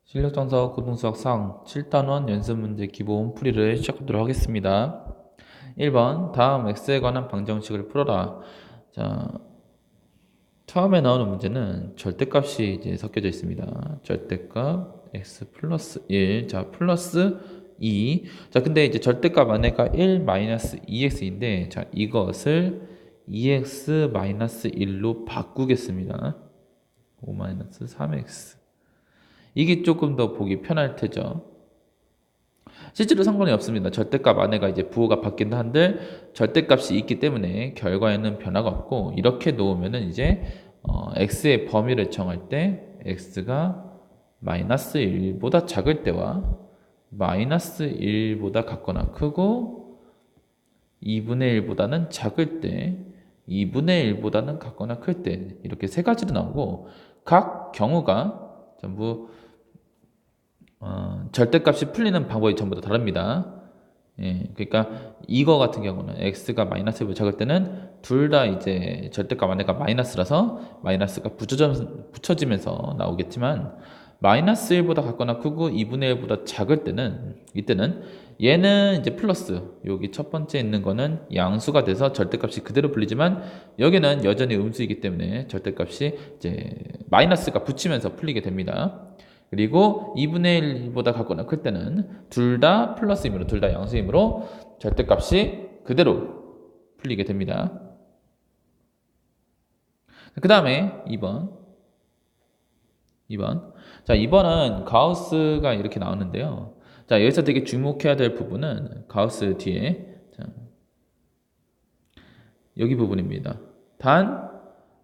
실력정사 고등수학 상 7단원 연습문제 기본 풀이를 시작하도록 하겠습니다. 1번 다음 x에 관한 방정식을 풀어라. 자, 처음에 나오는 문제는 절대값이 이제 섞여져 있습니다. 절대값 x 플러스 1, 자 플러스 2. 자 근데 이제 절대값 안에가 1 마이너스 2x인데 자 이것을 2x 마이너스 1로 바꾸겠습니다. 5 마이너스 3x. 이게 조금 더 보기 편할 테죠. 실제로 상관이 없습니다. 절대값 안에가 이제 부호가 바뀐다 한들 절대값이 있기 때문에 결과에는 변화가 없고, 이렇게 놓으면은 이제 x의 범위를 정할 때 x가 마이너스 1보다 작을 때와 마이너스 1보다 같거나 크고 2분의 1보다는 작을 때, 2분의 1보다는 같거나 클 때, 이렇게 세 가지로 나오고, 각 경우가 전부 절대값이 풀리는 방법이 전부 다 다릅니다. 예, 그러니까 이거 같은 경우는 x가 마이너스 1보다 작을 때는 둘 다 이제 절대값 안에가 마이너스라서 마이너스가 붙여지면서 나오겠지만, 마이너스 1보다 같거나 크고 2분의 1보다 작을 때는, 이때는 얘는 이제 플러스, 여기 첫 번째 있는 거는 양수가 돼서 절대값이 그대로 풀리지만, 여기는 여전히 음수이기 때문에 절대값이 이제 마이너스가 붙이면서 풀리게 됩니다. 그리고 2분의 1보다 같거나 클 때는 둘 다 플러스이므로, 둘 다 양수이므로 절대값이 그대로 풀리게 됩니다. 그 다음에 2번. 자, 2번은 가우스가 이렇게 나오는데요. 자, 여기서 되게 주목해야 될 부분은 가우스 뒤에, 자, 여기 부분입니다. 단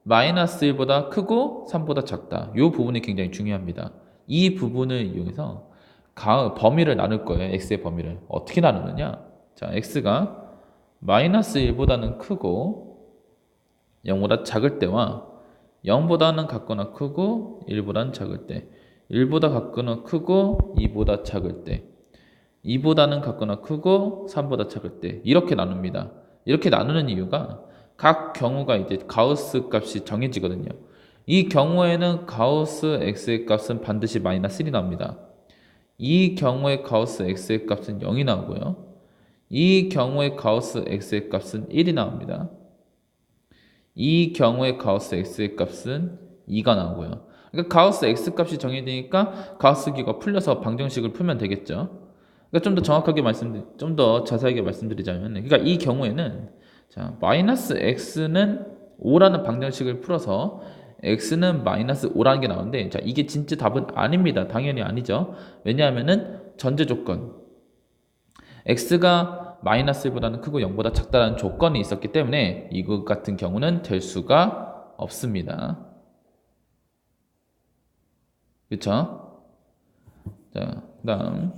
마이너스 1보다 크고 3보다 작다. 이 부분이 굉장히 중요합니다. 이 부분을 이용해서 범위를 나눌 거예요. x의 범위를 어떻게 나누느냐. 자, x가 마이너스 1보다는 크고 0보다 작을 때와 0보다는 같거나 크고 1보다는 작을 때, 1보다 같거나 크고 2보다 작을 때, 2보다는 같거나 크고 3보다 작을 때, 이렇게 나눕니다. 이렇게 나누는 이유가 각 경우가 이제 가우스 값이 정해지거든요. 이 경우에는 가우스 x의 값은 반드시 마이너스 1이 나옵니다. 이 경우에 가우스 x의 값은 0이 나오고요. 이 경우에 가우스 x의 값은 1이 나옵니다. 이 경우에 가우스 x의 값은 2가 나오고요. 그러니까 가우스 x 값이 정해지니까 가우스 기호가 풀려서 방정식을 풀면 되겠죠. 그러니까 좀 더 정확하게 좀 더 자세하게 말씀드리자면, 그러니까 이 경우에는 자, 마이너스 x는 5라는 방정식을 풀어서 x는 마이너스 5라는 게 나오는데, 자, 이게 진짜 답은 아닙니다. 당연히 아니죠. 왜냐하면은 전제 조건, x가 마이너스 1보다는 크고 0보다 작다는 조건이 있었기 때문에 이것 같은 경우는 될 수가 없습니다. 그쵸? 자, 그 다음.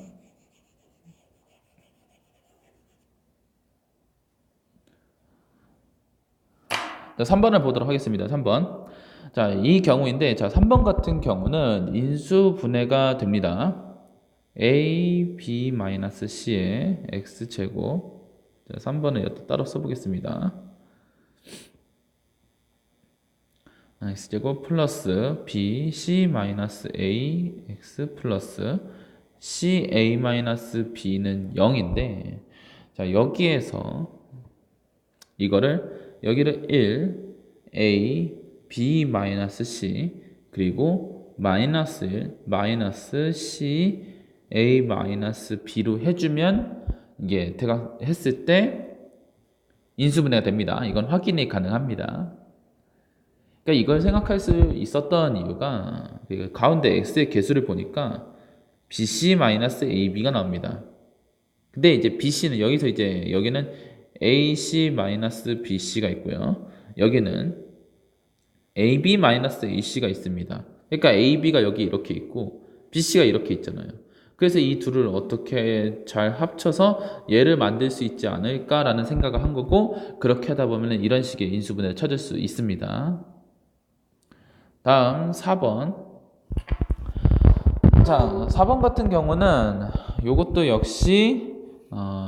자, 3번을 보도록 하겠습니다. 3번. 자, 이 경우인데, 자, 3번 같은 경우는 인수분해가 됩니다. a, b-c의 x제곱. 자, 3번은 여기다 따로 써보겠습니다. x제곱 플러스 b, c-a, x 플러스 ca-b는 0인데, 자, 여기에서 여기를 1, a, b-c, 그리고 마이너스 1, 마이너스 c, a-b로 해주면 이게 했을 때 인수분해가 됩니다. 이건 확인이 가능합니다. 그러니까 이걸 생각할 수 있었던 이유가 가운데 x의 개수를 보니까 bc-ab가 나옵니다. 근데 이제 bc는 여기서 이제 여기는 ac-bc가 있고요. 여기는 ab-ac가 있습니다. 그러니까 ab가 여기 이렇게 있고 bc가 이렇게 있잖아요. 그래서 이 둘을 어떻게 잘 합쳐서 얘를 만들 수 있지 않을까라는 생각을 한 거고, 그렇게 하다 보면 이런 식의 인수분해를 찾을 수 있습니다. 다음 4번. 자, 4번 같은 경우는 이것도 역시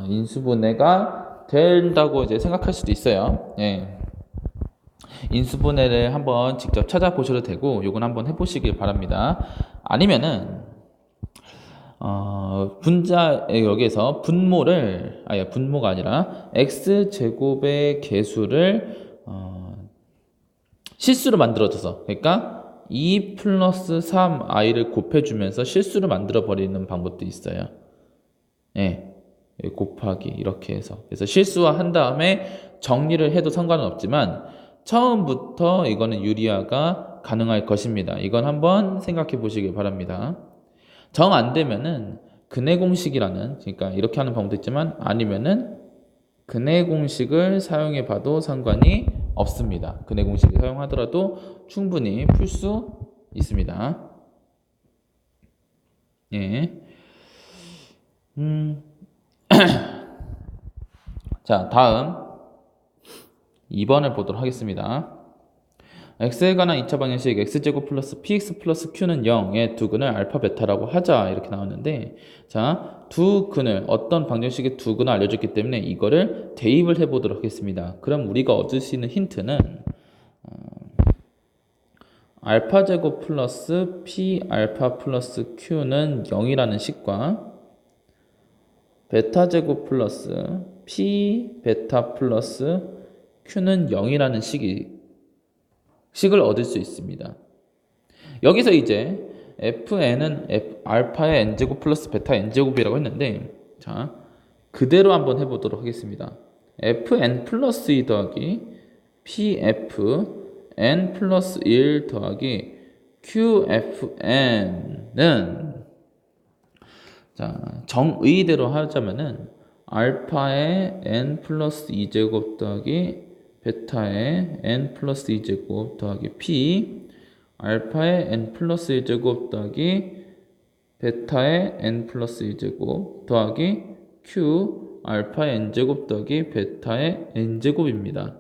인수분해가 된다고 이제 생각할 수도 있어요. 예. 인수분해를 한번 직접 찾아보셔도 되고, 요건 한번 해보시길 바랍니다. 아니면은 분자 여기에서 분모가 아니라 x제곱의 개수를 실수로 만들어줘서, 그러니까 2 플러스 3i를 곱해주면서 실수로 만들어 버리는 방법도 있어요. 예, 곱하기 이렇게 해서, 그래서 실수화한 다음에 정리를 해도 상관은 없지만 처음부터 이거는 유리화가 가능할 것입니다. 이건 한번 생각해 보시길 바랍니다. 정 안 되면은 근해 공식이라는, 그러니까 이렇게 하는 방법도 있지만 아니면은 근해 공식을 사용해 봐도 상관이 없습니다. 근해 공식을 사용하더라도 충분히 풀 수 있습니다. 예. 자, 다음 2번을 보도록 하겠습니다. x에 관한 2차 방정식 x제곱 플러스 px 플러스 q는 0의 두 근을 알파 베타라고 하자, 이렇게 나왔는데, 자, 두 근을, 어떤 방정식의 두 근을 알려줬기 때문에 이거를 대입을 해보도록 하겠습니다. 그럼 우리가 얻을 수 있는 힌트는 알파 제곱 플러스 p 알파 플러스 q는 0이라는 식과 베타 제곱 플러스 p 베타 플러스 q는 0이라는 식을 얻을 수 있습니다. 여기서 이제 fn은 알파의 n제곱 플러스 베타 n제곱이라고 했는데, 자, 그대로 한번 해보도록 하겠습니다. fn 플러스 2 더하기 pfn 플러스 1 더하기 qfn은, 자, 정의대로 하자면은 알파의 n 플러스 2제곱 더하기 베타의 n 플러스 2제곱 더하기 p, 알파의 n 플러스 1제곱 더하기 베타의 n 플러스 1제곱 더하기 q, 알파의 n제곱 더하기 베타의 n제곱입니다.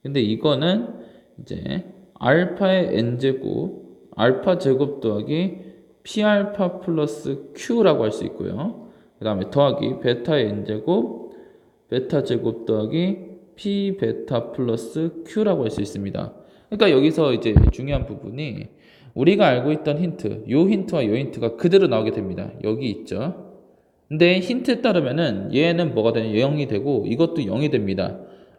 근데 이거는 이제 알파의 n제곱, 알파 제곱 더하기 p알파 플러스 q라고 할 수 있고요. 그 다음에 더하기 베타의 n제곱, 베타 제곱 더하기 p 베타 플러스 q라고 할 수 있습니다. 그러니까 여기서 이제 중요한 부분이 우리가 알고 있던 힌트, 요 힌트와 요 힌트가 그대로 나오게 됩니다. 여기 있죠. 근데 힌트에 따르면은 얘는 뭐가 되냐, 0이 되고 이것도 0이 됩니다.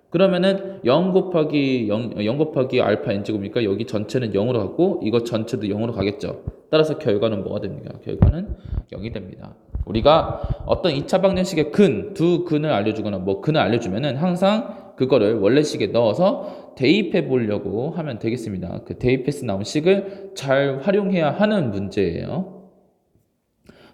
그러면은 0 곱하기 0 곱하기 알파 n제곱이니까 여기 전체는 0으로 가고 이거 전체도 0으로 가겠죠. 따라서 결과는 뭐가 됩니까? 결과는 0이 됩니다. 우리가 어떤 2차 방정식의 두 근을 알려주거나 뭐 근을 알려주면은 항상 그거를 원래식에 넣어서 대입해 보려고 하면 되겠습니다. 그 대입해서 나온 식을 잘 활용해야 하는 문제예요.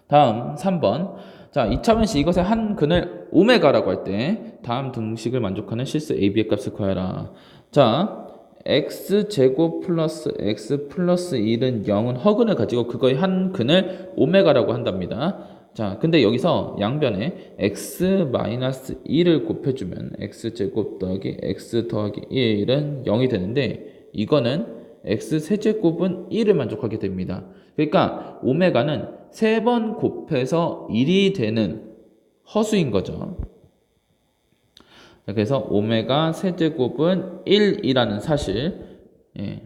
다음 3번. 자, 2차 방정식 이것의 한 근을 오메가라고 할 때 다음 등식을 만족하는 실수 AB의 값을 구하라. 자, x제곱 플러스 x 플러스 1은 0은 허근을 가지고 그거의 한 근을 오메가라고 한답니다. 자, 근데 여기서 양변에 x 마이너스 1을 곱해주면 x제곱 더하기 x 더하기 1은 0이 되는데, 이거는 x 세제곱은 1을 만족하게 됩니다. 그러니까 오메가는 3번 곱해서 1이 되는 허수인 거죠. 그래서 오메가 세제곱은 1이라는 사실. 예.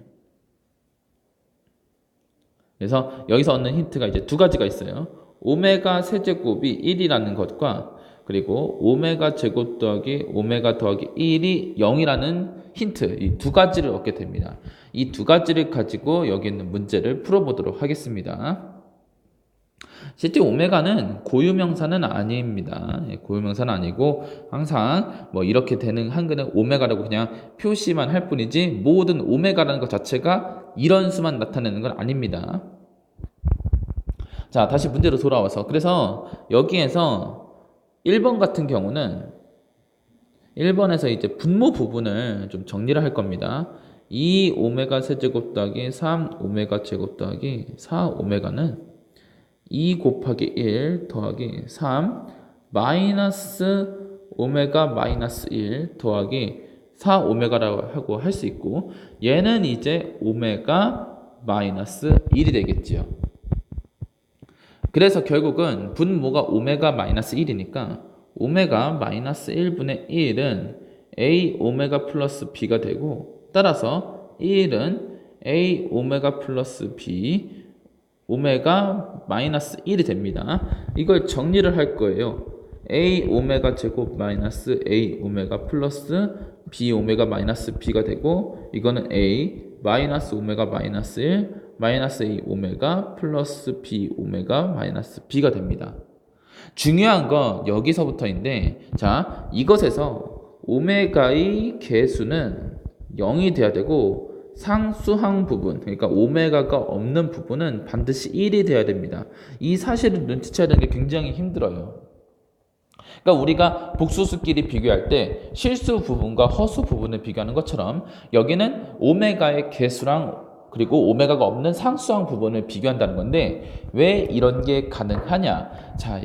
그래서 여기서 얻는 힌트가 이제 두 가지가 있어요. 오메가 세제곱이 1이라는 것과 그리고 오메가 제곱 더하기 오메가 더하기 1이 0이라는 힌트, 이 두 가지를 얻게 됩니다. 이 두 가지를 가지고 여기 있는 문제를 풀어보도록 하겠습니다. 실제 오메가는 고유명사는 아닙니다. 고유명사는 아니고 항상 뭐 이렇게 되는 한글은 오메가라고 그냥 표시만 할 뿐이지 모든 오메가라는 것 자체가 이런 수만 나타내는 건 아닙니다. 자, 다시 문제로 돌아와서, 그래서 여기에서 1번 같은 경우는 1번에서 이제 분모 부분을 좀 정리를 할 겁니다. 2 오메가 세제곱 더하기 3 오메가 제곱 더하기 4 오메가는 2 곱하기 1 더하기 3 마이너스 오메가 마이너스 1 더하기 4 오메가라고 하고 할 수 있고, 얘는 이제 오메가 마이너스 1이 되겠지요. 그래서 결국은 분모가 오메가 마이너스 1이니까 오메가 마이너스 1분의 1은 a 오메가 플러스 b가 되고, 따라서 1은 a 오메가 플러스 b 오메가 마이너스 1이 됩니다. 이걸 정리를 할 거예요. A 오메가 제곱 마이너스 A 오메가 플러스 B 오메가 마이너스 B가 되고 이거는 A 마이너스 오메가 마이너스 1 마이너스 A 오메가 플러스 B 오메가 마이너스 B가 됩니다. 중요한 건 여기서부터인데 자 이것에서 오메가의 개수는 0이 돼야 되고 상수항 부분 그러니까 오메가가 없는 부분은 반드시 1이 돼야 됩니다. 이 사실을 눈치채야 되는 게 굉장히 힘들어요. 그러니까 우리가 복수수끼리 비교할 때 실수 부분과 허수 부분을 비교하는 것처럼 여기는 오메가의 개수랑 그리고 오메가가 없는 상수항 부분을 비교한다는 건데 왜 이런 게 가능하냐? 자,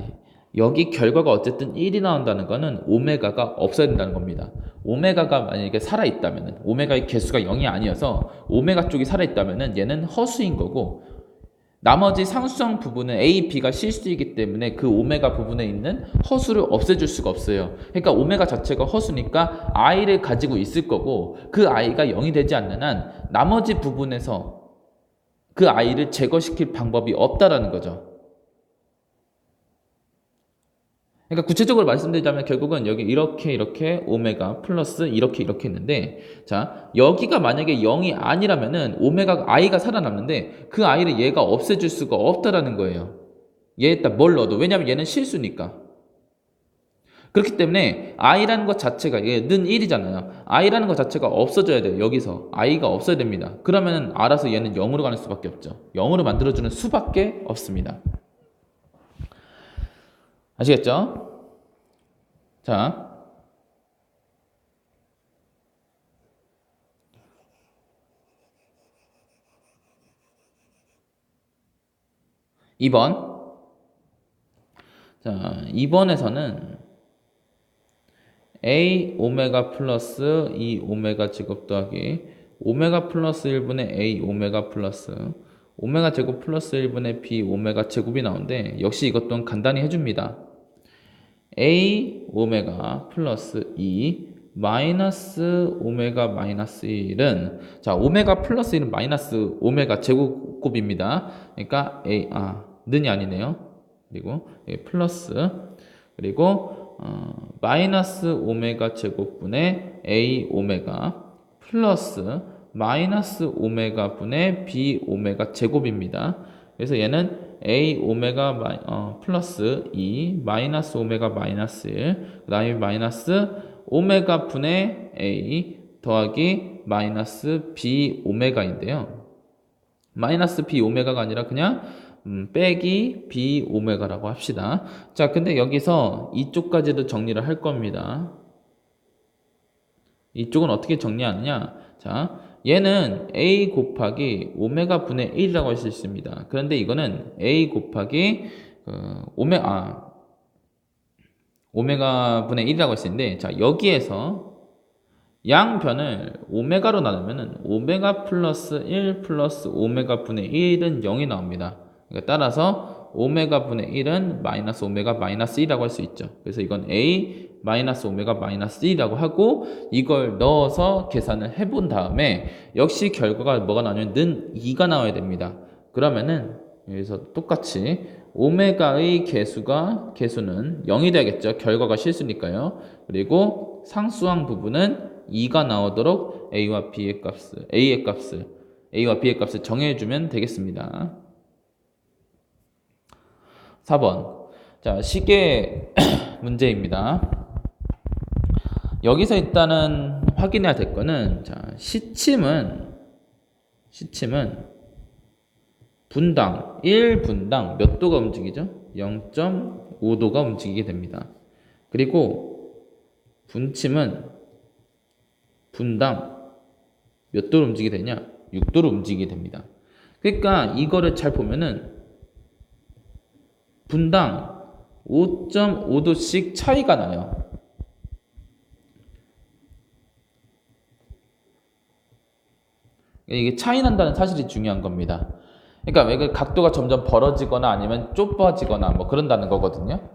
여기 결과가 어쨌든 1이 나온다는 거는 오메가가 없어야 된다는 겁니다. 오메가가 만약에 살아있다면 오메가의 개수가 0이 아니어서 오메가 쪽이 살아있다면 얘는 허수인 거고 나머지 상수항 부분은 A, B가 실수이기 때문에 그 오메가 부분에 있는 허수를 없애줄 수가 없어요. 그러니까 오메가 자체가 허수니까 I를 가지고 있을 거고 그 I가 0이 되지 않는 한 나머지 부분에서 그 I를 제거시킬 방법이 없다라는 거죠. 그러니까 구체적으로 말씀드리자면 결국은 여기 이렇게 오메가 플러스 이렇게 있는데 자 여기가 만약에 0이 아니라면은 오메가 I가 살아남는데 그 I를 얘가 없애줄 수가 없다라는 거예요. 얘에다 뭘 넣어도 왜냐면 얘는 실수니까. 그렇기 때문에 I라는 것 자체가 얘는 1이잖아요. I라는 것 자체가 없어져야 돼요. 여기서 I가 없어야 됩니다. 그러면 알아서 얘는 0으로 가는 수밖에 없죠. 0으로 만들어주는 수밖에 없습니다. 아시겠죠? 자, 2번. 자, 2번에서는 A 오메가 플러스 2 오메가 제곱 더하기 오메가 플러스 1분의 A 오메가 플러스 오메가 제곱 플러스 1분의 B 오메가 제곱이 나오는데 역시 이것 또한 간단히 해줍니다. A 오메가 플러스 2 마이너스 오메가 마이너스 1은 자 오메가 플러스 1은 마이너스 오메가 제곱입니다. 그러니까 는이 아니네요. 그리고 플러스 그리고 마이너스 오메가 제곱분의 A 오메가 플러스 마이너스 오메가 분의 B 오메가 제곱입니다. 그래서 얘는 A 오메가 플러스 2 마이너스 오메가 마이너스 1 그 다음에 마이너스 오메가 분의 A 더하기 마이너스 B 오메가인데요. 마이너스 B 오메가가 아니라 그냥 빼기 B 오메가라고 합시다. 자, 근데 여기서 이쪽까지도 정리를 할 겁니다. 이쪽은 어떻게 정리하느냐? 자, 얘는 A 곱하기 오메가 분의 1이라고 할 수 있습니다. 그런데 이거는 A 곱하기 오메가 분의 1이라고 할 수 있는데 자, 여기에서 양변을 오메가로 나누면은 오메가 플러스 1 플러스 오메가 분의 1은 0이 나옵니다. 그러니까 따라서 오메가 분의 1은 마이너스 오메가 마이너스 1이라고 할 수 있죠. 그래서 이건 A 마이너스 오메가 마이너스 1이라고 하고 이걸 넣어서 계산을 해본 다음에 역시 결과가 뭐가 나오냐면 는 2가 나와야 됩니다. 그러면은 여기서 똑같이 오메가의 개수는 0이 되겠죠. 결과가 실수니까요. 그리고 상수항 부분은 2가 나오도록 A와 B의 값을 정해주면 되겠습니다. 4번. 자, 식의 문제입니다. 여기서 일단은 확인해야 될 거는 자, 시침은 분당 1분당 몇 도가 움직이죠? 0.5도가 움직이게 됩니다. 그리고 분침은 분당 몇 도로 움직이게 되냐? 6도로 움직이게 됩니다. 그러니까 이거를 잘 보면은 분당 5.5도씩 차이가 나요. 이게 차이 난다는 사실이 중요한 겁니다. 그러니까 왜 각도가 점점 벌어지거나 아니면 좁아지거나 뭐 그런다는 거거든요.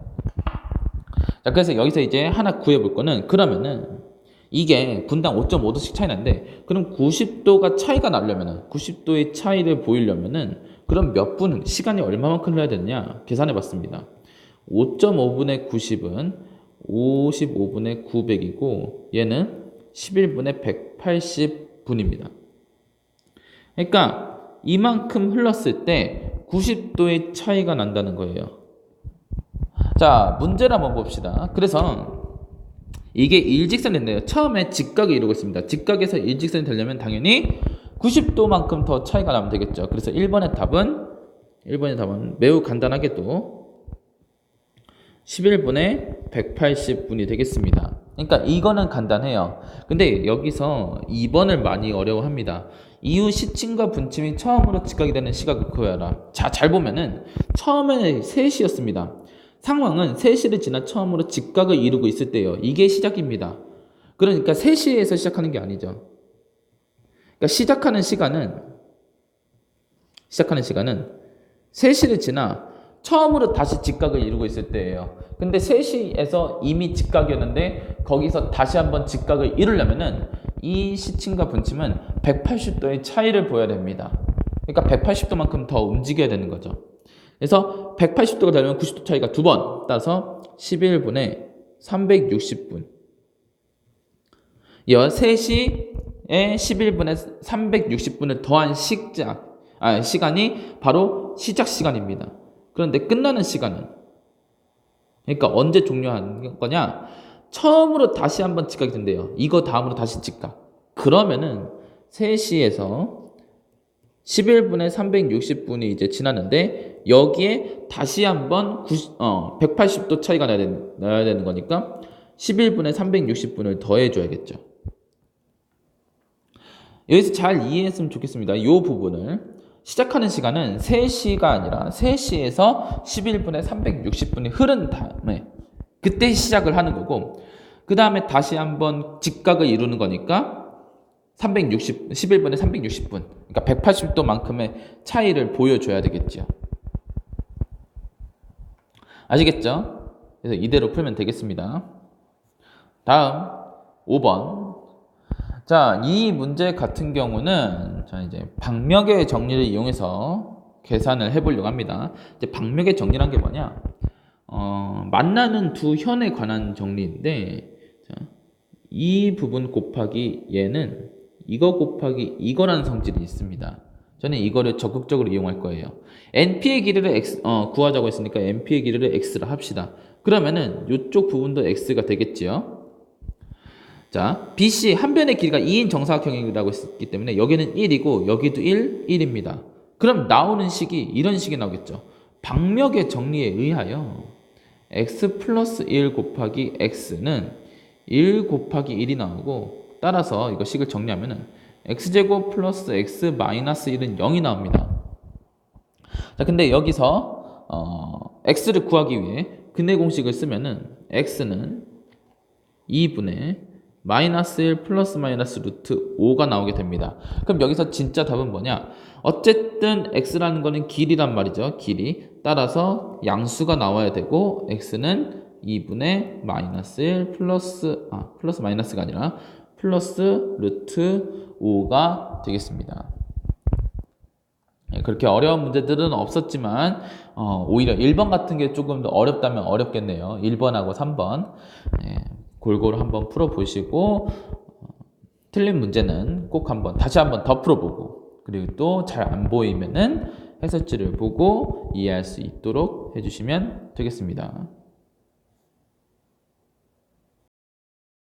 자, 그래서 여기서 이제 하나 구해볼 거는 그러면은 이게 분당 5.5도씩 차이 나는데 그럼 90도가 차이가 나려면은 90도의 차이를 보이려면은 그럼 몇 분, 시간이 얼마만큼 흘러야 되느냐? 계산해 봤습니다. 5.5분의 90은 55분의 900이고 얘는 11분의 180분입니다. 그러니까 이만큼 흘렀을 때 90도의 차이가 난다는 거예요. 자, 문제를 한번 봅시다. 그래서 이게 일직선인데요. 처음에 직각을 이루고 있습니다. 직각에서 일직선이 되려면 당연히 90도만큼 더 차이가 나면 되겠죠. 그래서 1번의 답은 매우 간단하게도 11분의 180분이 되겠습니다. 그러니까 이거는 간단해요. 근데 여기서 2번을 많이 어려워합니다. 이후 시침과 분침이 처음으로 직각이 되는 시각을 구하라. 자, 잘 보면은 처음에는 3시였습니다. 상황은 3시를 지나 처음으로 직각을 이루고 있을 때요. 이게 시작입니다. 그러니까 3시에서 시작하는 게 아니죠. 그러니까 시작하는 시간은 3시를 지나 처음으로 다시 직각을 이루고 있을 때예요. 근데 3시에서 이미 직각이었는데 거기서 다시 한번 직각을 이루려면은 이 시침과 분침은 180도의 차이를 보여야 됩니다. 그러니까 180도만큼 더 움직여야 되는 거죠. 그래서 180도가 되려면 90도 차이가 2번, 따라서 11분의 360분. 3시에 11분의 360분을 더한 시간이 바로 시작 시간입니다. 그런데 끝나는 시간은, 그러니까 언제 종료한 거냐? 처음으로 다시 한번 직각이 된대요. 이거 다음으로 다시 직각. 그러면은 3시에서 11분의 360분이 이제 지났는데 여기에 다시 한번 180도 차이가 나야 되는 거니까 11분의 360분을 더해줘야겠죠. 여기서 잘 이해했으면 좋겠습니다. 이 부분을. 시작하는 시간은 3시가 아니라 3시에서 11분의 360분이 흐른 다음에 그때 시작을 하는 거고, 그 다음에 다시 한번 직각을 이루는 거니까 11분의 360분, 그러니까 180도만큼의 차이를 보여줘야 되겠죠. 아시겠죠? 그래서 이대로 풀면 되겠습니다. 다음 5번. 자, 이 문제 같은 경우는 자 이제 박력의 정리를 이용해서 계산을 해보려고 합니다. 이제 박력의 정리란 게 뭐냐? 만나는 두 현에 관한 정리인데, 자, 이 부분 곱하기 얘는 이거 곱하기 이거라는 성질이 있습니다. 저는 이거를 적극적으로 이용할 거예요. NP의 길이를 구하자고 했으니까 NP의 길이를 X라 합시다. 그러면은 이쪽 부분도 X가 되겠지요. 자, BC 한 변의 길이가 2인 정사각형이라고 했기 때문에 여기는 1이고 여기도 1입니다. 그럼 나오는 식이 이런 식이 나오겠죠. 박력의 정리에 의하여 x 플러스 1 곱하기 x는 1 곱하기 1이 나오고, 따라서 이거 식을 정리하면은 x제곱 플러스 x 마이너스 1은 0이 나옵니다. 자, 근데 여기서 x를 구하기 위해 근해 공식을 쓰면은 x는 2분의 마이너스 1 플러스 마이너스 루트 5가 나오게 됩니다. 그럼 여기서 진짜 답은 뭐냐? 어쨌든 x라는 거는 길이란 말이죠. 길이. 따라서 양수가 나와야 되고 x는 2분의 마이너스 1 플러스 마이너스가 아니라 플러스 루트 5가 되겠습니다. 그렇게 어려운 문제들은 없었지만 오히려 1번 같은 게 조금 더 어렵다면 어렵겠네요. 1번하고 3번. 골고루 한번 풀어보시고 틀린 문제는 꼭 다시 한번 더 풀어보고, 그리고 또 잘 안 보이면은 해설지를 보고 이해할 수 있도록 해주시면 되겠습니다.